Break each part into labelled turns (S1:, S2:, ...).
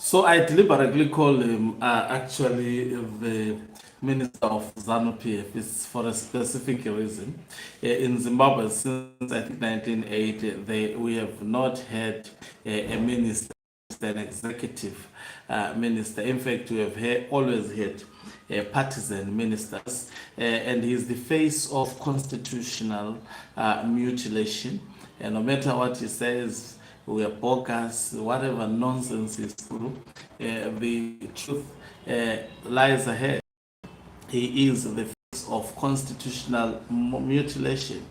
S1: So I deliberately call him actually the Minister of ZANU-PF. It's for a specific reason. In Zimbabwe, since I think 1980, we have not had a minister, an executive minister. In fact, we have always had partisan ministers, and he's the face of constitutional mutilation. And no matter what he says, we are bogus, whatever nonsense is true, the truth lies ahead. He is the face of constitutional mutilation.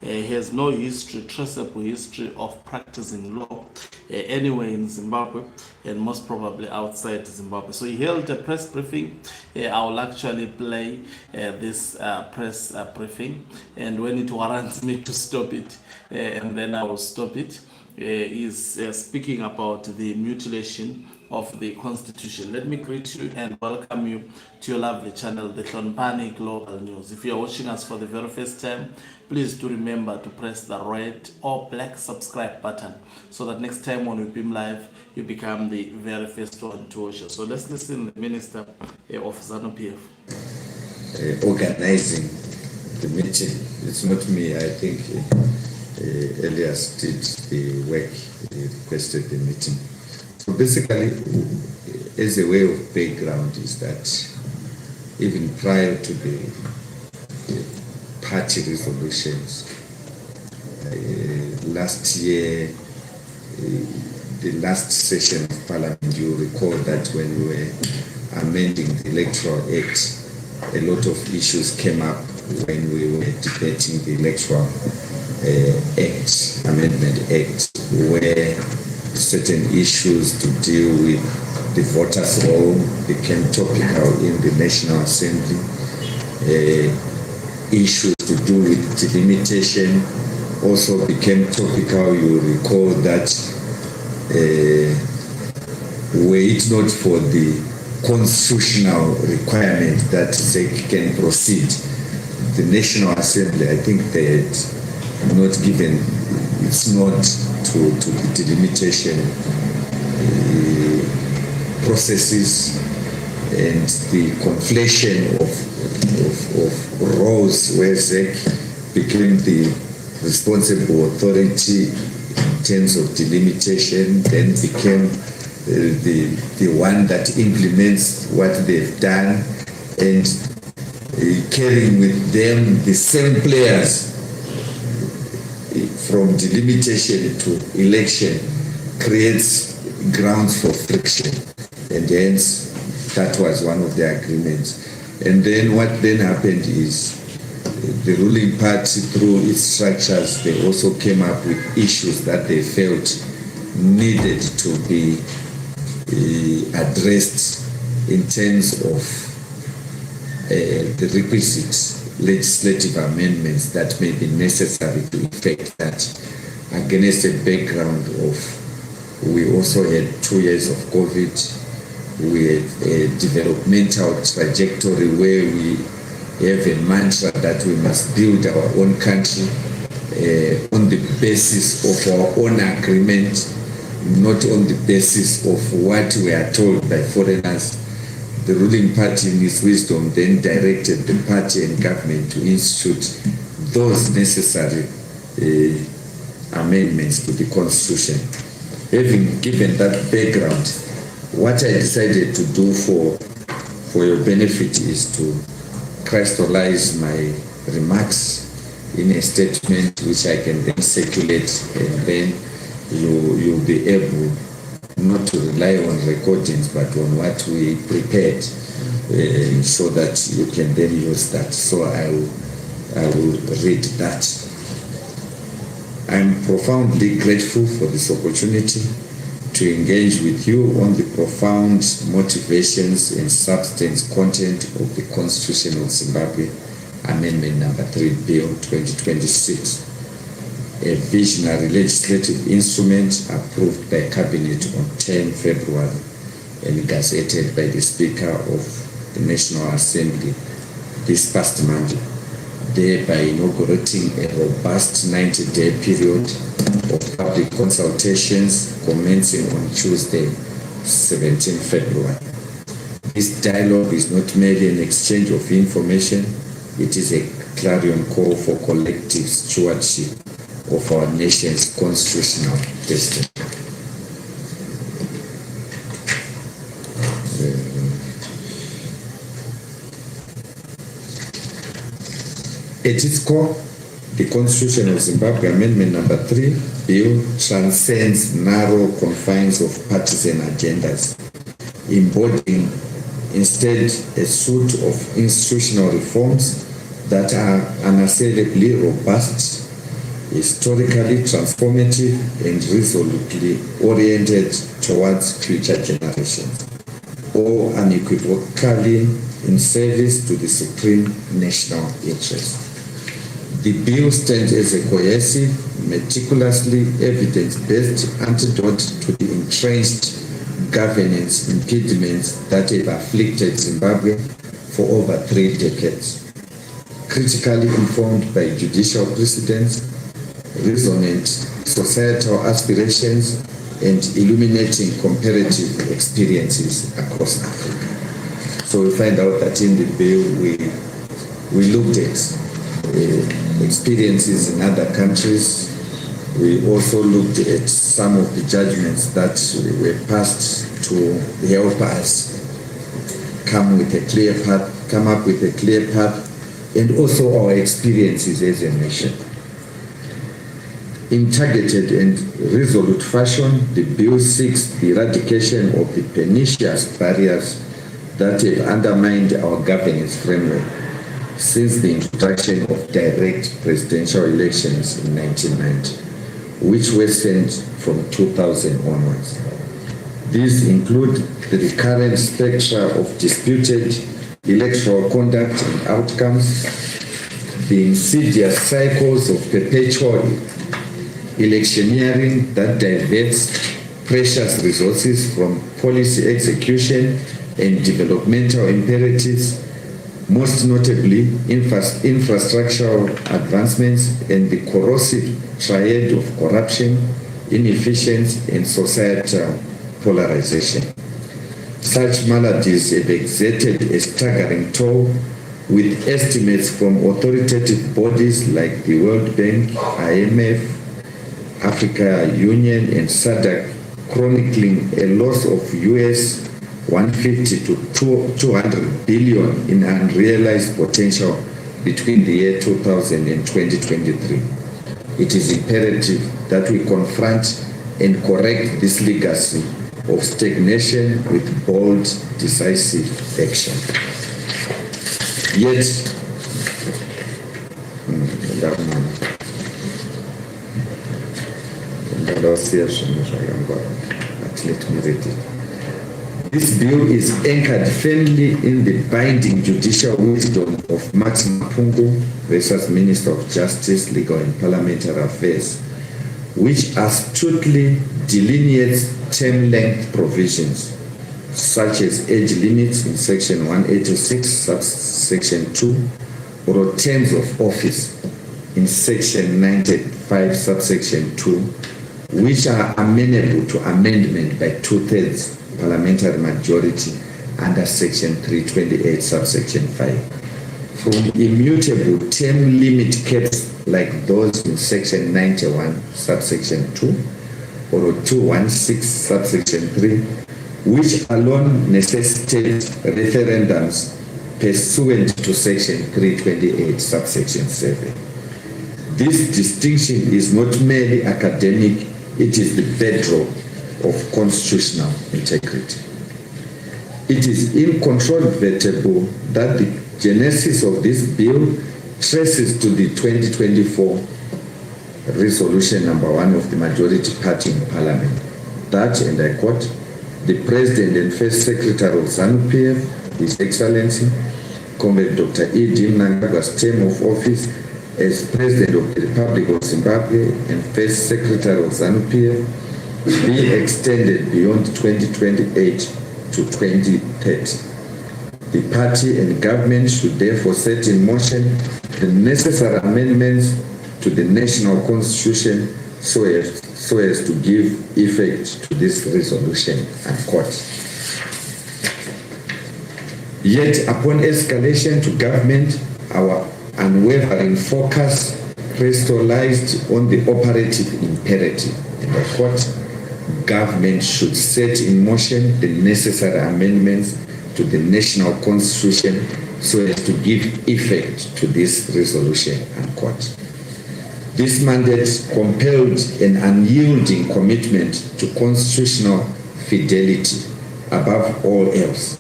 S1: He has no history, traceable history of practicing law anywhere in Zimbabwe and most probably outside Zimbabwe. So he held a press briefing. I will actually play this press briefing, and when it warrants me to stop it, and then I will stop it. Is speaking about the mutilation of the Constitution. Let me greet you and welcome you to your lovely channel, the Hlonipani Global News. If you are watching us for the very first time, please do remember to press the red or black subscribe button so that next time when we beam live, you become the very first one to watch us. So let's listen to the Minister of ZANU-PF.
S2: Organizing the meeting. It's not me, I think. Elias did the work, requested the meeting. So basically, as a way of background is that even prior to the party resolutions, last year, the last session of Parliament, you recall that when we were amending the Electoral Act, a lot of issues came up when we were debating the Electoral Act, Amendment Act, where certain issues to deal with the voters' roll became topical in the National Assembly. Issues to do with delimitation also became topical. You recall that were it not for the constitutional requirement that ZEC can proceed, the National Assembly, I think they had not given its nod to the delimitation processes and the conflation of roles where ZEC became the responsible authority in terms of delimitation, then became the one that implements what they've done, and carrying with them the same players from delimitation to election creates grounds for friction, and hence that was one of the agreements. And then what then happened is the ruling party, through its structures, they also came up with issues that they felt needed to be addressed in terms of the requisite legislative amendments that may be necessary to effect that, against a background of, we also had 2 years of COVID. We had a developmental trajectory where we have a mantra that we must build our own country on the basis of our own agreement, not on the basis of what we are told by foreigners. The ruling party, in its wisdom, then directed the party and government to institute those necessary amendments to the Constitution. Having given that background, what I decided to do for your benefit is to crystallize my remarks in a statement which I can then circulate, and then you'll be able not to rely on recordings but on what we prepared, so that you can then use that. So I will read that. I'm profoundly grateful for this opportunity to engage with you on the profound motivations and substance content of the Constitution of Zimbabwe, Amendment number 3 Bill 2026, a visionary legislative instrument approved by Cabinet on 10 February and gazetted by the Speaker of the National Assembly this past Monday, thereby inaugurating a robust 90-day period of public consultations commencing on Tuesday, 17 February. This dialogue is not merely an exchange of information, it is a clarion call for collective stewardship of our nation's constitutional destiny. At its core, the Constitution of Zimbabwe Amendment Number 3 Bill transcends narrow confines of partisan agendas, embodying instead a suite of institutional reforms that are unassailably robust, historically transformative, and resolutely oriented towards future generations, all unequivocally in service to the supreme national interest. The bill stands as a cohesive, meticulously evidence-based antidote to the entrenched governance impediments that have afflicted Zimbabwe for over 3 decades. Critically informed by judicial precedents, resonant societal aspirations, and illuminating comparative experiences across Africa. So we find out that in the bill we looked at experiences in other countries. We also looked at some of the judgments that were passed to help us come up with a clear path, and also our experiences as a nation. In targeted and resolute fashion, the bill seeks the eradication of the pernicious barriers that have undermined our governance framework since the introduction of direct presidential elections in 1990, which were sent from 2000 onwards. These include the recurrent spectra of disputed electoral conduct and outcomes, the insidious cycles of perpetual electioneering that diverts precious resources from policy execution and developmental imperatives, most notably infrastructural advancements, and the corrosive triad of corruption, inefficiency, and societal polarization. Such maladies have exerted a staggering toll, with estimates from authoritative bodies like the World Bank, IMF, Africa Union, and SADC chronicling a loss of US 150 to 200 billion in unrealized potential between the year 2000 and 2023. It is imperative that we confront and correct this legacy of stagnation with bold, decisive action. Yet, let me read it. This bill is anchored firmly in the binding judicial wisdom of Max Mpungu versus Minister of Justice, Legal and Parliamentary Affairs, which astutely delineates term length provisions, such as age limits in Section 186, subsection 2, or terms of office in Section 95, subsection 2, which are amenable to amendment by 2/3 parliamentary majority under Section 328, subsection 5. From immutable term limit caps like those in Section 91, subsection 2, or 216, subsection 3, which alone necessitate referendums pursuant to Section 328, subsection 7. This distinction is not merely academic, it is the bedrock of constitutional integrity. It is incontrovertible that the genesis of this bill traces to the 2024 resolution number 1 of the majority party in Parliament, that, and I quote, the President and First Secretary of ZANU-PF, His Excellency, Comrade Dr. E.D. Mnangagwa's term of office as President of the Republic of Zimbabwe and First Secretary of ZANU-PF be extended beyond 2028 to 2030. The party and government should therefore set in motion the necessary amendments to the national constitution so so as to give effect to this resolution, unquote. Yet, upon escalation to government, our unwavering focus crystallized on the operative imperative, and I quote, government should set in motion the necessary amendments to the national constitution so as to give effect to this resolution, unquote. This mandate compelled an unyielding commitment to constitutional fidelity above all else.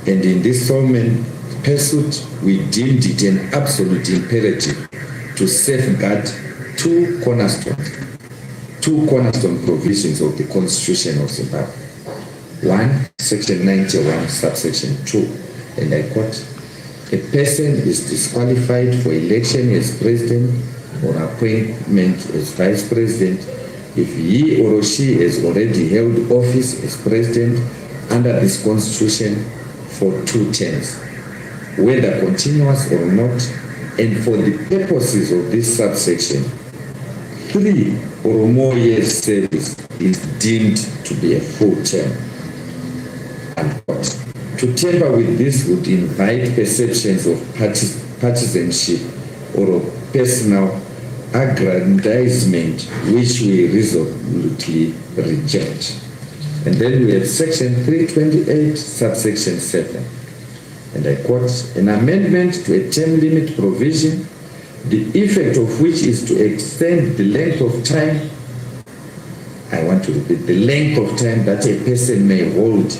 S2: And in this solemn pursuit, we deemed it an absolute imperative to safeguard two cornerstone provisions of the Constitution of Zimbabwe. One, Section 91, subsection 2, and I quote, a person is disqualified for election as president or appointment as vice president if he or she has already held office as president under this Constitution for 2 terms, whether continuous or not, and for the purposes of this subsection, 3 or more years service is deemed to be a full term. Unquote. To tamper with this would invite perceptions of partisanship or of personal aggrandizement, which we resolutely reject. And then we have section 328, subsection 7. And I quote, an amendment to a term limit provision, the effect of which is to extend the length of time, I want to repeat, the length of time that a person may hold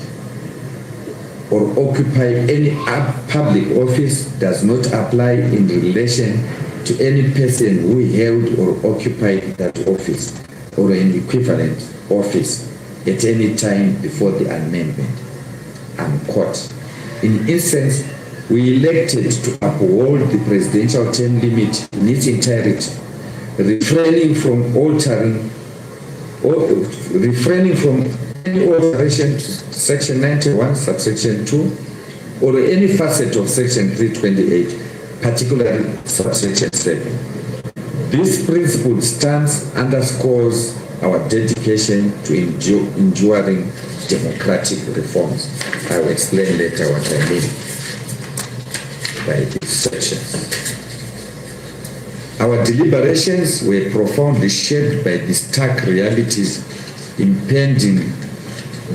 S2: or occupy any public office does not apply in relation to any person who held or occupied that office or an equivalent office at any time before the amendment, unquote. In essence, we elected to uphold the presidential term limit in its entirety, refraining from any alteration to section 91, subsection 2, or any facet of section 328, particularly subsection 7. This principled stance underscores our dedication to enduring democratic reforms. I will explain later what I mean by these sections. Our deliberations were profoundly shaped by the stark realities impending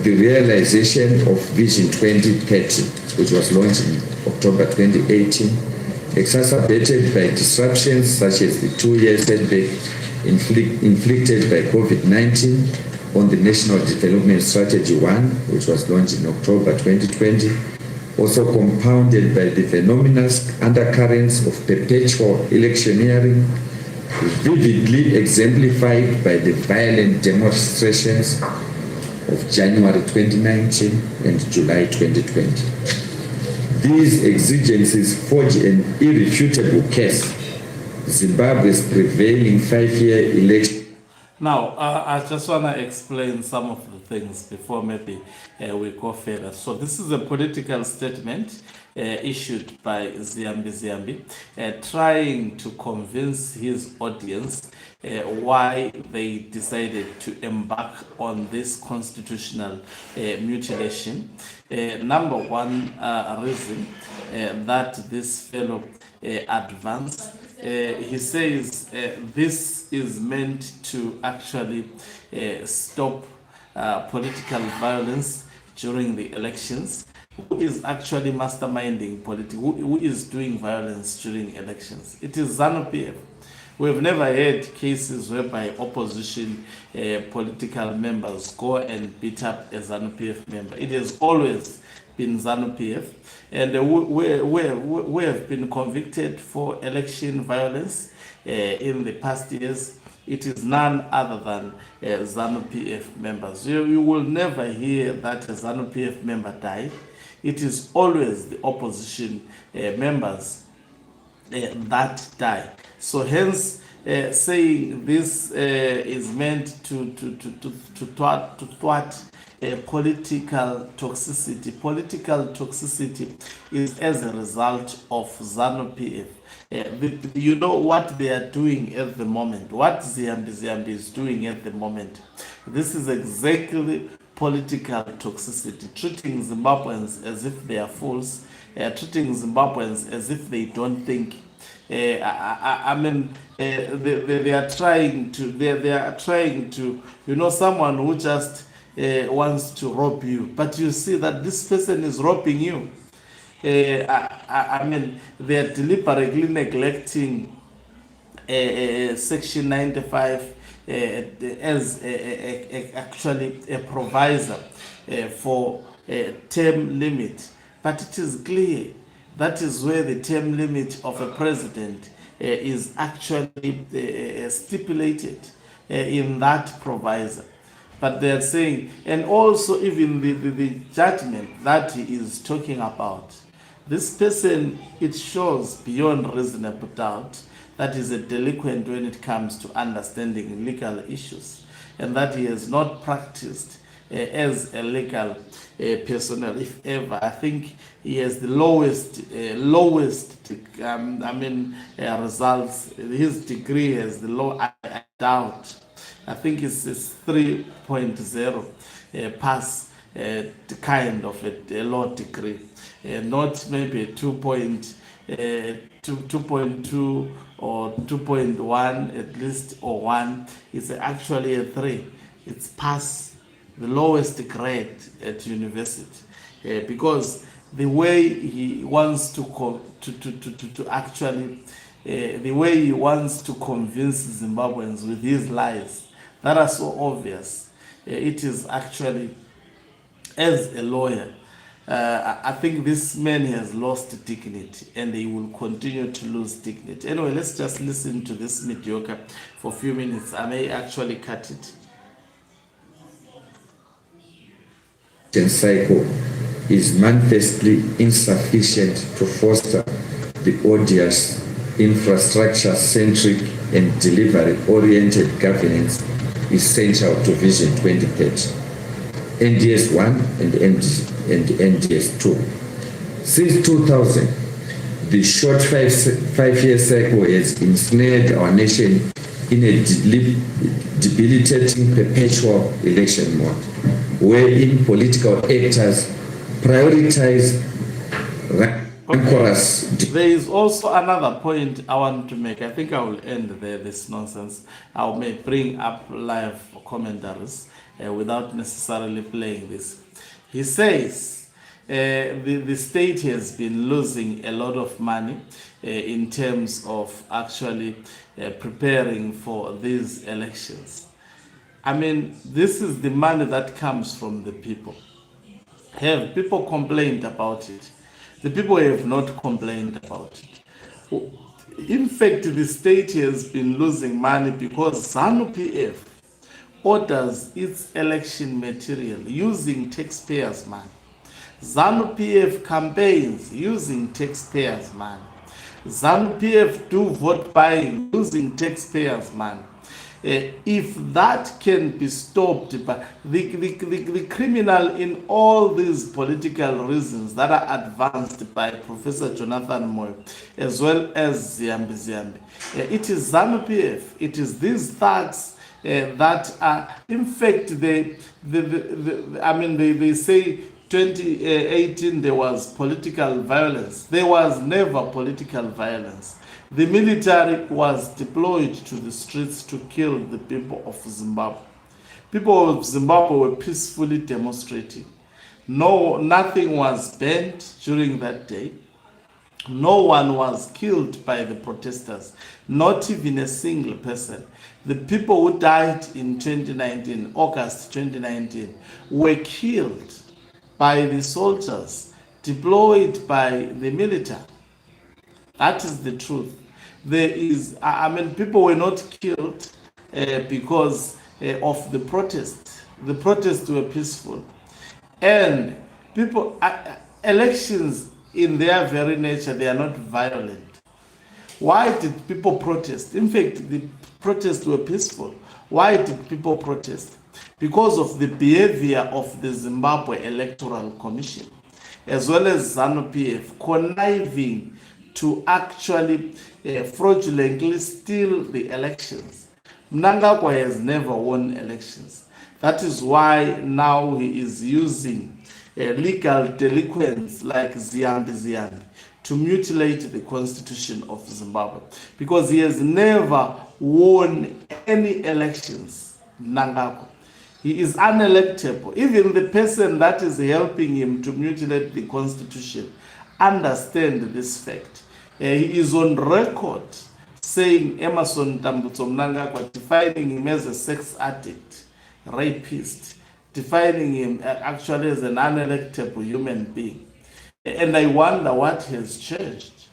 S2: the realization of Vision 2030, which was launched in October 2018, exacerbated by disruptions such as the 2-year setback inflicted by COVID-19 on the National Development Strategy 1, which was launched in October 2020, also compounded by the phenomenal undercurrents of perpetual electioneering, vividly exemplified by the violent demonstrations of January 2019 and July 2020. These exigencies forge an irrefutable case. Zimbabwe's prevailing 5-year election.
S1: Now, I just want to explain some of the things before maybe we go further. So this is a political statement issued by Ziyambi, trying to convince his audience why they decided to embark on this constitutional mutilation. Number one reason that this fellow advanced, he says this is meant to actually stop political violence during the elections. Who is actually masterminding politics? Who is doing violence during elections? It is ZANU-PF. We've never had cases whereby opposition political members go and beat up a ZANU-PF member. It has always been ZANU-PF, and we have been convicted for election violence in the past years. It is none other than ZANU-PF members. You will never hear that a ZANU-PF member died. It is always the opposition members that die. So hence, saying this is meant to thwart political toxicity. Political toxicity is as a result of ZANU-PF. You know what they are doing at the moment, what Ziyambi is doing at the moment. This is exactly political toxicity, treating Zimbabweans as if they are fools, treating Zimbabweans as if they don't think. I mean, they are trying to. They are trying to. You know, someone who just wants to rob you, but you see that this person is robbing you. I mean, they are deliberately neglecting Section 95 as actually a provisor for term limit. But it is clear that is where the term limit of a president is actually stipulated in that provisor. But they're saying, and also even the judgment that he is talking about, this person, it shows beyond reasonable doubt that he's a delinquent when it comes to understanding legal issues, and that he has not practiced as a legal personnel, if ever. I think he has the lowest results. His degree has the low, I doubt. I think it's 3.0 pass kind of a law degree, not maybe 2.2 or 2.1 at least, or 1. It's actually a 3. It's pass, the lowest grade at university, because the way he wants to actually the way he wants to convince Zimbabweans with his lies that are so obvious, it is actually, as a lawyer, I think this man has lost dignity, and he will continue to lose dignity. Anyway, let's just listen to this mediocre for a few minutes. I may actually cut it.
S2: Cycle is manifestly insufficient to foster the odious infrastructure-centric and delivery-oriented governance essential to Vision 2030, NDS 1 and NDS 2. Since 2000, the short five-year cycle has ensnared our nation in a debilitating perpetual election mode, wherein political actors prioritize rancorous.
S1: There is also another point I want to make. I think I will end there, this nonsense. I may bring up live commentaries without necessarily playing this. He says the state has been losing a lot of money in terms of actually preparing for these elections. I mean, this is the money that comes from the people. Have people complained about it? The people have not complained about it. In fact, the state has been losing money because ZANU-PF orders its election material using taxpayers' money. ZANU-PF campaigns using taxpayers' money. ZANU-PF do vote buying using taxpayers' money. If that can be stopped, by the criminal in all these political reasons that are advanced by Professor Jonathan Moyo, as well as Ziyambi, it is ZANU-PF, it is these thugs that are, in fact, they say 2018 there was political violence. There was never political violence. The military was deployed to the streets to kill the people of Zimbabwe. People of Zimbabwe were peacefully demonstrating. Nothing was burnt during that day. No one was killed by the protesters, not even a single person. The people who died in 2019, August 2019, were killed by the soldiers deployed by the military. That is the truth. There is, people were not killed because of the protest. The protests were peaceful. And people, elections in their very nature, they are not violent. Why did people protest? In fact, the protests were peaceful. Why did people protest? because of the behavior of the Zimbabwe Electoral Commission, as well as ZANU-PF conniving to actually fraudulently steal the elections. Mnangagwa has never won elections. That is why now he is using legal delinquents like Ziyambi to mutilate the constitution of Zimbabwe, because he has never won any elections. Mnangagwa, he is unelectable. Even the person that is helping him to mutilate the constitution understand this fact. He is on record saying Emerson Tambutso Mnangagwa, defining him as a sex addict, rapist, defining him actually as an unelectable human being. And I wonder what has changed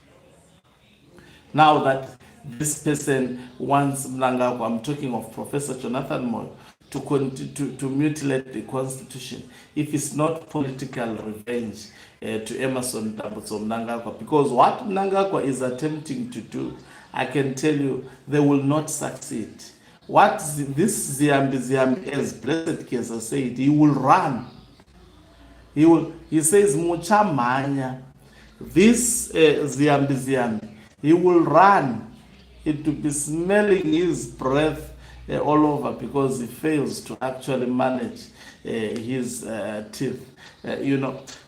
S1: now that this person wants Mnangagwa, I'm talking of Professor Jonathan Moyo, to mutilate the constitution, if it's not political revenge to Emerson Tambutso Mnangagwa. Because what Mnangagwa is attempting to do, I can tell you, they will not succeed. What this Ziyambi, as Blessed Kesa said, he will run. He says, Mucha Manya. This Ziyambi, he will run. It will be smelling his breath all over, because he fails to actually manage his teeth.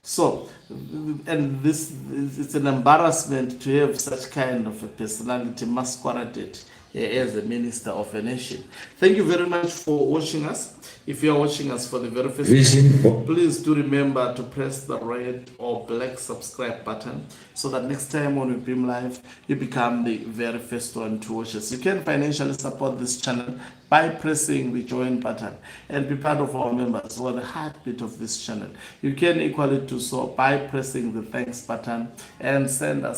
S1: So, and this, it's an embarrassment to have such kind of a personality masqueraded as a minister of a nation. Thank you very much for watching us. If you are watching us for the very first time, please do remember to press the red or black subscribe button, so that next time when we beam live, you become the very first one to watch us. You can financially support this channel by pressing the join button and be part of our members, or the heartbeat of this channel. You can equally do so by pressing the thanks button and send us